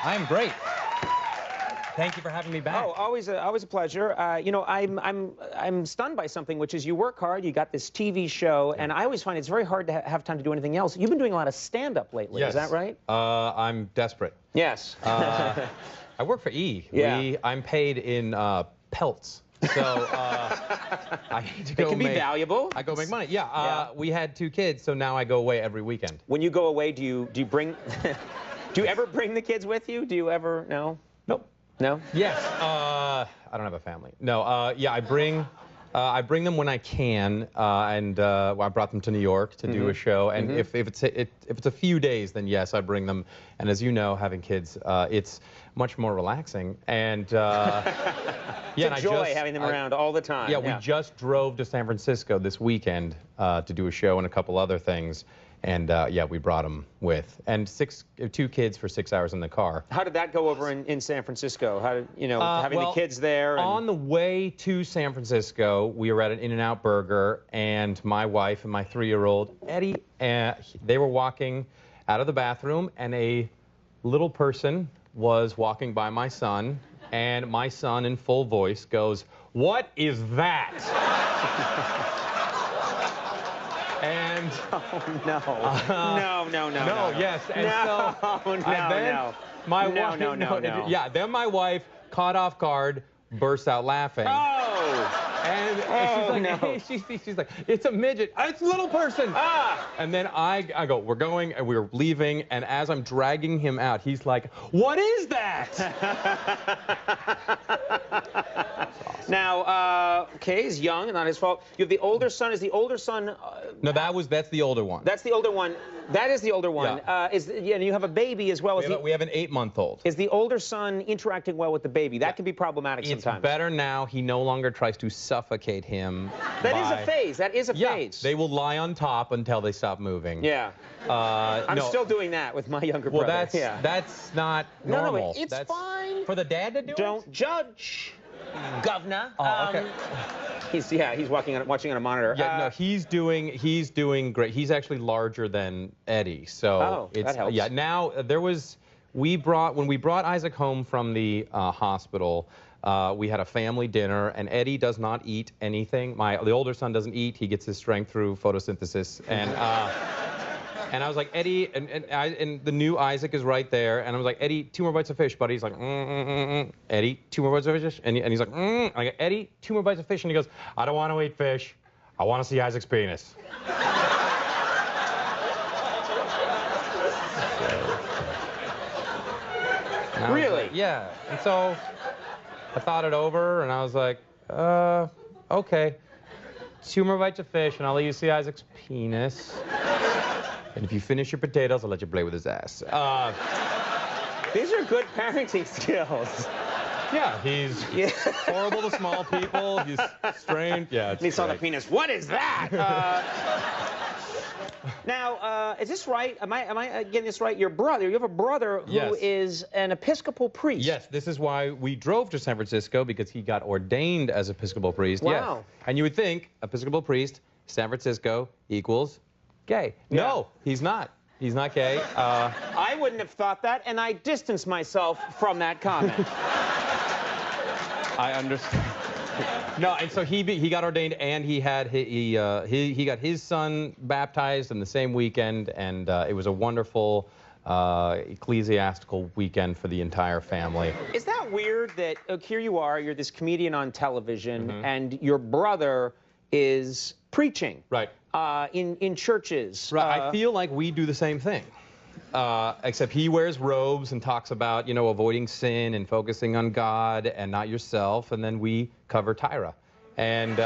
I'm great. Thank you for having me back. Oh, always a pleasure. You know, I'm stunned by something, which is you work hard. You got this TV show, and I always find it's very hard to have time to do anything else. You've been doing a lot of stand-up lately. Yes. Is that right? I'm desperate. Yes. I work for E. Yeah. I'm paid in pelts. So I need to go. It can be valuable. I go make money. Yeah. We had 2 kids, so now I go away every weekend. When you go away, do you bring? Do you ever bring the kids with you? Do you ever? No. Nope. No? Yes. I don't have a family. No. Yeah, I bring them when I can, well, I brought them to New York to do a show. And if it's a few days, then yes, I bring them. And as you know, having kids, it's much more relaxing. And it's a joy having them around all the time. Yeah, we just drove to San Francisco this weekend to do a show and a couple other things. And yeah, we brought them with, and 2 kids for 6 hours in the car. How did that go over in San Francisco? How did, you know, having the kids there? And... On the way to San Francisco, we were at an In-N-Out Burger, and my wife and my 3-year-old Eddie, they were walking out of the bathroom, and a little person was walking by my son, and my son, in full voice, goes, "What is that?" And oh no, no, yes, and then my wife, caught off guard, bursts out laughing. Oh, and she's like, "It's a midget. It's a little person." And then I go, "We're going," and we're leaving. And as I'm dragging him out, he's like, "What is that?" Now, okay, he's young, and not his fault. You have the older son. Is the older son? No, that's the older one. That's the older one. That is the older one. Yeah. And you have a baby as well. We have an 8-month-old. Is the older son interacting well with the baby? That can be problematic sometimes. It's better now. He no longer tries to suffocate him. That is a phase. That is a phase. They will lie on top until they stop moving. Yeah. I'm still doing that with my younger brother. Well, that's not normal. No, it's fine. For the dad to do it? Don't judge, governor. Oh, okay. He's watching on a monitor. Yeah, no, he's doing great. He's actually larger than Eddie, so that helps. Yeah, now when we brought Isaac home from the hospital, we had a family dinner, and Eddie does not eat anything. The older son doesn't eat. He gets his strength through photosynthesis, and and I was like, "Eddie," and the new Isaac is right there, and I was like, "Eddie, 2 more bites of fish, buddy." He's like, "Eddie, 2 more bites of fish," and he's like, I go, "Eddie, 2 more bites of fish," and he goes, "I don't want to eat fish. I want to see Isaac's penis." Really? Yeah. And so I thought it over, and I was like, okay. 2 more bites of fish, and I'll let you see Isaac's penis. And if you finish your potatoes, I'll let you play with his ass. These are good parenting skills. Yeah, he's horrible to small people. He's strange. Yeah, it's he saw the penis. What is that? Now, is this right? Am I getting this right? You have a brother who is an Episcopal priest. Yes, this is why we drove to San Francisco, because he got ordained as Episcopal priest. Wow. Yes. And you would think Episcopal priest, San Francisco equals gay. Yeah. No, he's not. He's not gay. I wouldn't have thought that, and I distanced myself from that comment. I understand. No, and so he got ordained, and he got his son baptized in the same weekend, and it was a wonderful ecclesiastical weekend for the entire family. Is that weird that here you are, you're this comedian on television, and your brother is preaching? Right. In churches. Right. I feel like we do the same thing. Except he wears robes and talks about, you know, avoiding sin and focusing on God and not yourself, and then we cover Tyra. And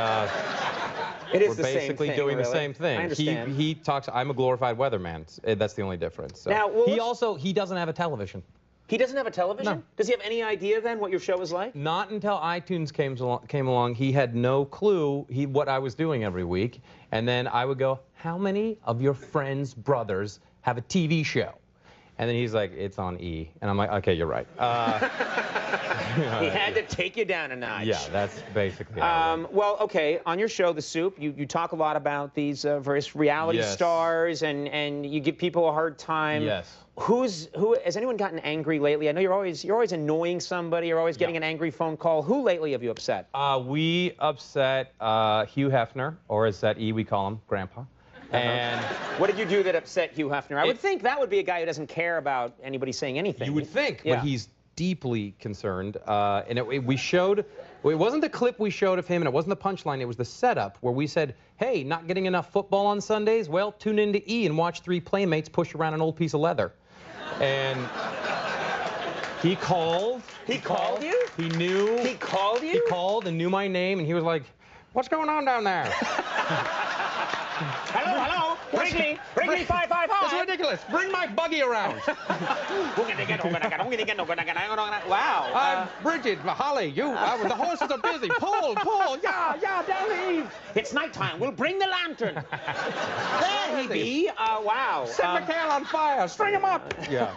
it is we're basically doing the same thing. I understand. He talks, I'm a glorified weatherman. That's the only difference. So. Now, well, he doesn't have a television. He doesn't have a television? No. Does he have any idea then what your show is like? Not until iTunes came along. He had no clue what I was doing every week. And then I would go, "How many of your friends' brothers have a TV show?" And then he's like, it's on E. And I'm like, okay, you're right. He had to take you down a notch. Yeah, that's basically how it went. Well, okay, on your show, The Soup, you talk a lot about these various reality Yes. stars, and you give people a hard time. Yes. Who has anyone gotten angry lately? I know you're always annoying somebody. You're always getting an angry phone call. Who lately have you upset? We upset Hugh Hefner, or as at E we call him, Grandpa. And what did you do that upset Hugh Hefner? I would think that would be a guy who doesn't care about anybody saying anything. you would think, Yeah. but he's deeply concerned. And we showed, it wasn't the clip we showed of him, and it wasn't the punchline, it was the setup where we said, hey, not getting enough football on Sundays? Well, tune into E and watch three playmates push around an old piece of leather. And he called. He called you? He knew. He called you? He called and knew my name, and he was like, what's going on down there? Hello, Wrigley 555. It's ridiculous. Bring my buggy around. Wow. Bridget, Holly, the horses are busy. Pull, yeah, down the eve. It's nighttime. We'll bring the lantern. There he be. Wow. Set McHale on fire. String him up. Yeah.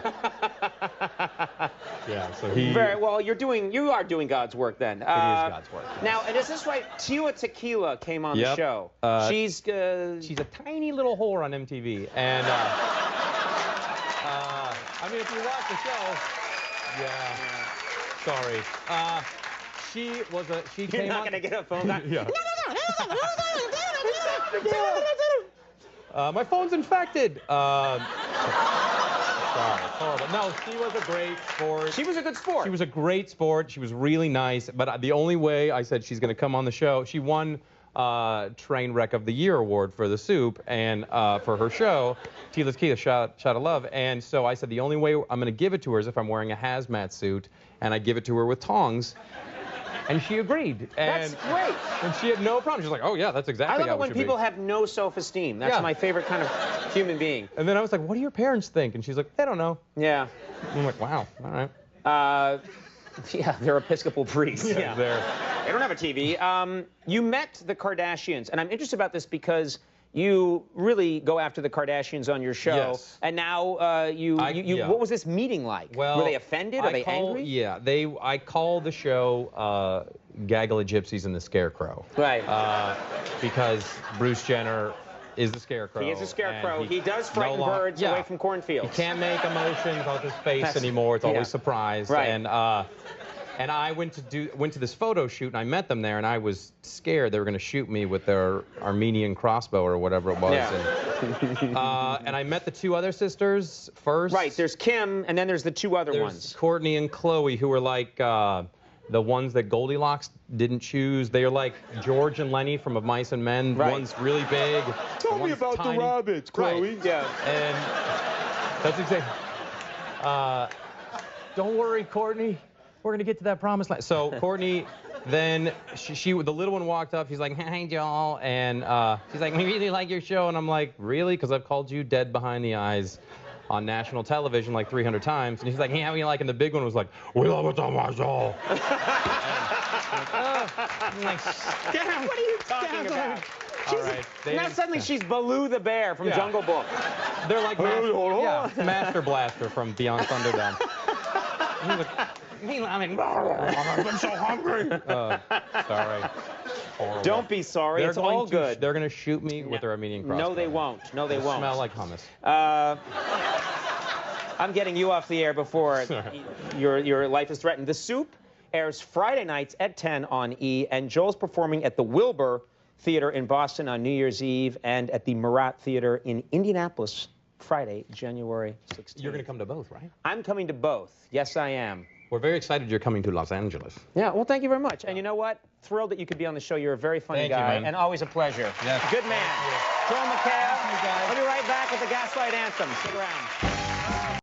Yeah, so he... Very well, you are doing God's work then. It is God's work. Yes. Now, and is this right? Tia Tequila came on the show. She's a tiny little whore on MTV, and I mean, if you watch the show, sorry, she You're came not on. gonna get a phone call. Yeah. My phone's infected. Sorry, it's horrible. No, she was a great sport. She was a good sport. She was a great sport. She was really nice. But the only way I said she's going to come on the show, she won Train Wreck of the Year award for The Soup and for her show, Tila's Key, Shot of Love. And so I said the only way I'm going to give it to her is if I'm wearing a hazmat suit, and I give it to her with tongs. And she agreed. That's great. And she had no problem. She's like, oh, yeah, that's exactly I love how it when people have no self-esteem. That's my favorite kind of human being. And then I was like, what do your parents think? And she's like, they don't know. Yeah. And I'm like, wow, all right. Yeah, they're Episcopal priests. Yeah. They don't have a TV. You met the Kardashians, and I'm interested about this because you really go after the Kardashians on your show. Yes. And now what was this meeting like? Well, were they offended? Are they angry? Yeah, I call the show Gaggle of Gypsies and the Scarecrow. Right. Because Bruce Jenner is the Scarecrow. He is a scarecrow. He does frighten birds away from cornfields. He can't make emotions off his face anymore. It's always surprise. Right. And I went to this photo shoot, and I met them there, and I was scared they were going to shoot me with their Armenian crossbow or whatever it was. Yeah. And I met the two other sisters first. Right. There's Kim, and then there's the two other There's ones. Courtney and Chloe, who were like the ones that Goldilocks didn't choose. They are like George and Lenny from Of Mice and Men. Right. One's really big. Tell me about tiny. the rabbits, Chloe. Right. Yeah. And that's exactly. Don't worry, Courtney. We're gonna get to that promised land. So Courtney, then the little one walked up. She's like, hey, Joel, and she's like, we really like your show, and I'm like, really? Because I've called you dead behind the eyes on national television like 300 times. And he's like, hey, how are you like? And the big one was like, we love it on my show. I'm like, damn. What are you talking about? All right. Now suddenly she's Baloo the bear from Jungle Book. They're like Master Blaster from Beyond Thunderdome. He's like, I'm so hungry. Sorry. Horrible. Don't be sorry. It's all good. They're going to shoot me with their Armenian crossbow. No, they won't. No, they won't. Smell like hummus. I'm getting you off the air before your life is threatened. The Soup airs Friday nights at 10 on E, and Joel's performing at the Wilbur Theater in Boston on New Year's Eve and at the Murat Theater in Indianapolis Friday, January 16th. You're going to come to both, right? I'm coming to both. Yes, I am. We're very excited you're coming to Los Angeles. Yeah, well, thank you very much. And you know what? Thrilled that you could be on the show. You're a very funny guy. Man. And always a pleasure. Yes. Good man. Joel McHale. I'll be right back with the Gaslight Anthem. Stick around.